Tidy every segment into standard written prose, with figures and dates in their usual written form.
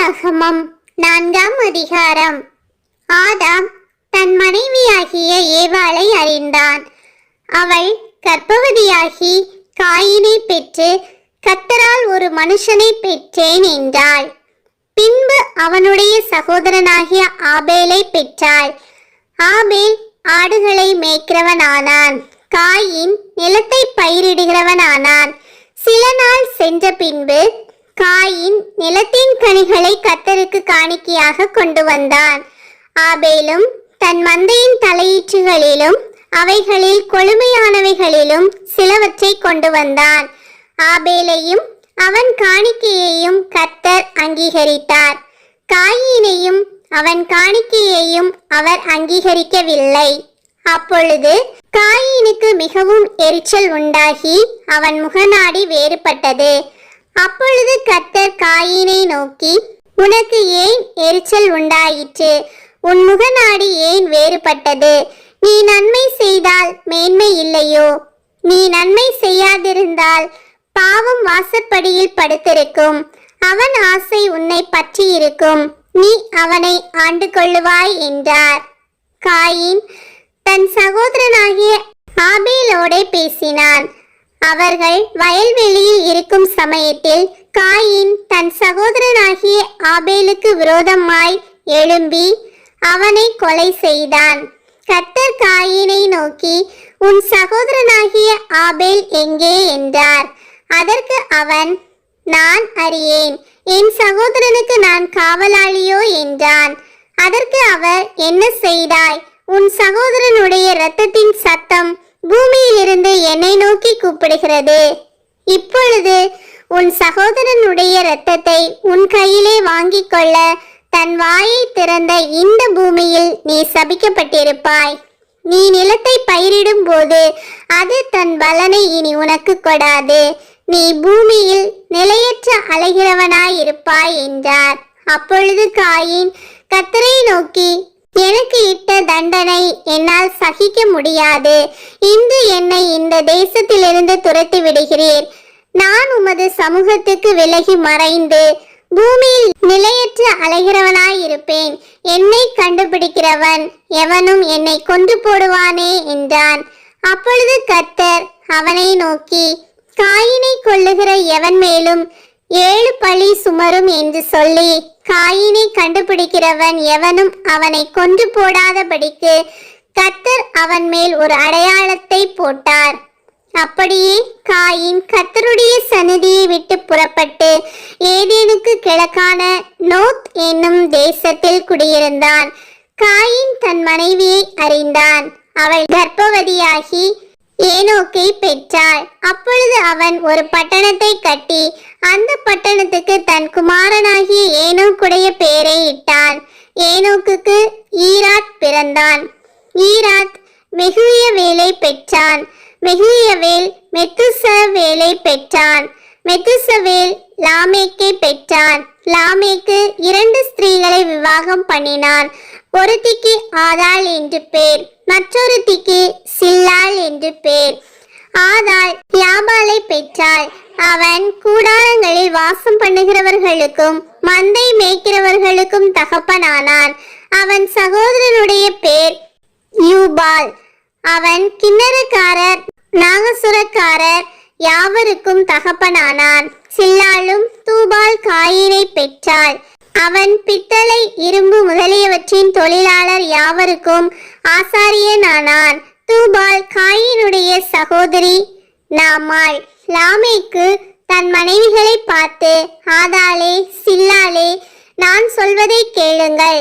ஆதியாகமம் 4ஆம் அதிகாரம். ஆதாம் தன் மனைவியாகிய ஏவாளை அறிந்தான். அவள் கர்ப்பவதியாகி காயினை பெற்று கர்த்தரால் ஒரு மனுஷனை பெற்றேன் என்றாள். பின்பு அவனுடைய சகோதரனாகிய ஆபேலை பெற்றாள். ஆபேல் ஆடுகளை மேய்க்கிறவனானான். காயின் நிலத்தை பயிரிடுகிறவனானான். சில நாள் சென்ற பின்பு காயின் நிலத்தின் கனிகளை கர்த்தருக்கு காணிக்கையாக கொண்டு வந்தான். ஆபேலும் தன் மந்தையின் தலையீற்றுகளிலும் அவைகளில் கொழுமையானவைகளிலும் சிலவற்றை கொண்டு வந்தான். ஆபேலையும் அவன் காணிக்கையையும் கர்த்தர் அங்கீகரித்தார். காயினையும் அவன் காணிக்கையையும் அவர் அங்கீகரிக்கவில்லை. அப்பொழுது காயினுக்கு மிகவும் எரிச்சல் உண்டாகி அவன் முகநாடி வேறுபட்டது. அப்பொழுது கர்த்தர் காயினை நோக்கி, உனக்கு ஏன் எரிச்சல் உண்டாயிற்று? உன் முகநாடி ஏன் வேறுபட்டது? நீ நன்மை செய்தால் மேன்மை இல்லையோ? நீ நன்மை செய்யாதிருந்தால் பாவம் வாசற்படியில் படுத்திருக்கும். அவன் ஆசை உன்னை பற்றி இருக்கும். நீ அவனை ஆண்டு கொள்ளுவாய் என்றார். காயின் தன் சகோதரனாகிய ஆபேலோடே பேசினான். அவர்கள் வயல்வெளியில் இருக்கும் சமயத்தில் காயின் தன் சகோதரனாகிய ஆபேலுக்கு விரோதமாய் எழும்பி அவனை கொலை செய்தான். கர்த்தர் காயினை நோக்கி, உன் சகோதரனாகிய ஆபேல் எங்கே என்றார். அதற்கு அவன், நான் அறியேன், என் சகோதரனுக்கு நான் காவலாளியோ என்றான். அதற்கு அவர், என்ன செய்தாய்? உன் சகோதரனுடைய இரத்தத்தின் சத்தம் பூமியிலிருந்து என்னை நோக்கி கூப்பிடுகிறது. இப்பொழுது உன் சகோதரனுடைய இரத்தத்தை உன் கையிலே வாங்கிக் கொள்ள தன் வாயை திறந்த இந்த பூமியில் நீ சபிக்கப்பட்டிருப்பாய். நீ நிலத்தை பயிரிடும் போது அது தன் பலனை இனி உனக்கு கொடாது. நீ பூமியில் நிலையற்ற அலைகிறவனாயிருப்பாய் என்றார். அப்பொழுது காயின் கர்த்தரை நோக்கி, எனக்கு இட்ட தண்டனை என்னால் சகிக்க முடியாது. இன்று என்னை இந்த தேசத்திலிருந்து துரத்தி விடுகிறீர். நான் உமது சமூகத்துக்கு விலகி மறைந்து பூமியில் நிலையற்ற அலைகிறவனாயிருப்பேன். என்னை கண்டுபிடிக்கிறவன் எவனும் என்னை கொன்று போடுவானே என்றான். அப்பொழுது கர்த்தர் அவனை நோக்கி, காயினை கொல்லுகிற எவன் மேலும் 7 பழி சுமரும் என்று சொல்லி, காயினை கண்டுபிடிக்கிறவன் எவனும் அவனை கொன்று போடாதபடிக்கு கர்த்தர் அவன் மேல் ஒரு அடையாளத்தை போட்டார். அப்படியே காயின் கர்த்தருடைய சந்நிதியை விட்டு புறப்பட்டு ஏதேனுக்கு கிழக்கான நோத் என்னும் தேசத்தில் குடியிருந்தான். காயின் தன் மனைவியை அறிந்தான். அவள் கர்ப்பவதியாகி ஏனோக்கை பெற்றாள். அப்பொழுது அவன் ஒரு பட்டணத்தை கட்டி அந்த பட்டணத்துக்கு தன் குமாரனாகிய ஏனோக்குடைய பெயரை இட்டான். ஏனோக்குக்கு ஈராத் பிறந்தான். ஈராத் மெகுயவேலை பெற்றான். மெகுயவேல் மெத்துசவேலை பெற்றான். மெத்துசவேல் லாமேக்கை பெற்றான். லாமேக்கு 2 ஸ்திரீகளை விவாகம் பண்ணினான். ஒருத்திக்கு ஆதாள் என்று பேர், மற்றொருத்திக்கு சில்லாள் என்று பேர். ஆதாள் யாபாலை பெற்றாள். அவன் கூடாரங்களில் வாசம் பண்ணுகிறவர்களுக்கும் மந்தை மேய்க்கிறவர்களுக்கும் தகப்பனானான். அவன் சகோதரனுடைய பேர் யூபால். அவன் கிண்ணறக்காரர் நாகசுரக்காரர் யாவருக்கும் தகப்பனானான். சில்லாளும் தூபால் காயினை பெற்றாள். அவன் பித்தளை இரும்பு முதலியவற்றின் தொழிலாளர் யாவருக்கும் ஆசாரியனானான். தூபால் காயினுடைய சகோதரி நாமாள். லாமேக்கு தன் மனைவிகளை பார்த்து, ஆதாளே சில்லாளே, நான் சொல்வதை கேளுங்கள்.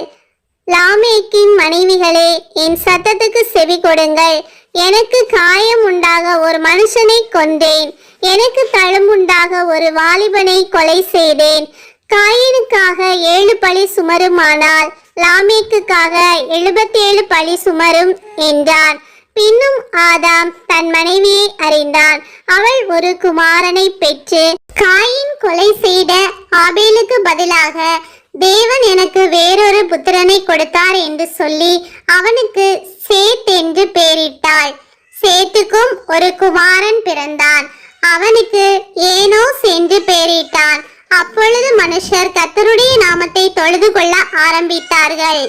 லாமேக்கின் மனைவிகளே, என் சத்தத்துக்கு செவி கொடுங்கள். எனக்கு காயம் உண்டாக ஒரு மனுஷனை கொன்றேன். எனக்கு தழும்புண்டாக ஒரு வாலிபனை கொலை செய்தேன். காயினுக்காக 7 பழி சுமருமானால் லாமேக்குக்காக 77 பழி சுமரும் என்றான். பின்னும் ஆதாம் தன் மனைவியை அறிந்தான். அவள் ஒரு குமாரனை பெற்று, காயின் கொலை செய்த ஆபேலுக்கு பதிலாக தேவன் எனக்கு வேறொரு புத்திரனை கொடுத்தார் என்று சொல்லி அவனுக்கு சேத் என்று பெயரிட்டாள். சேத்துக்கும் ஒரு குமாரன் பிறந்தான். அவனுக்கு ஏனோஸ் என்று பெயரிட்டான். அப்பொழுது மனுஷர் கர்த்தருடைய நாமத்தை தொழுது கொள்ள ஆரம்பித்தார்கள்.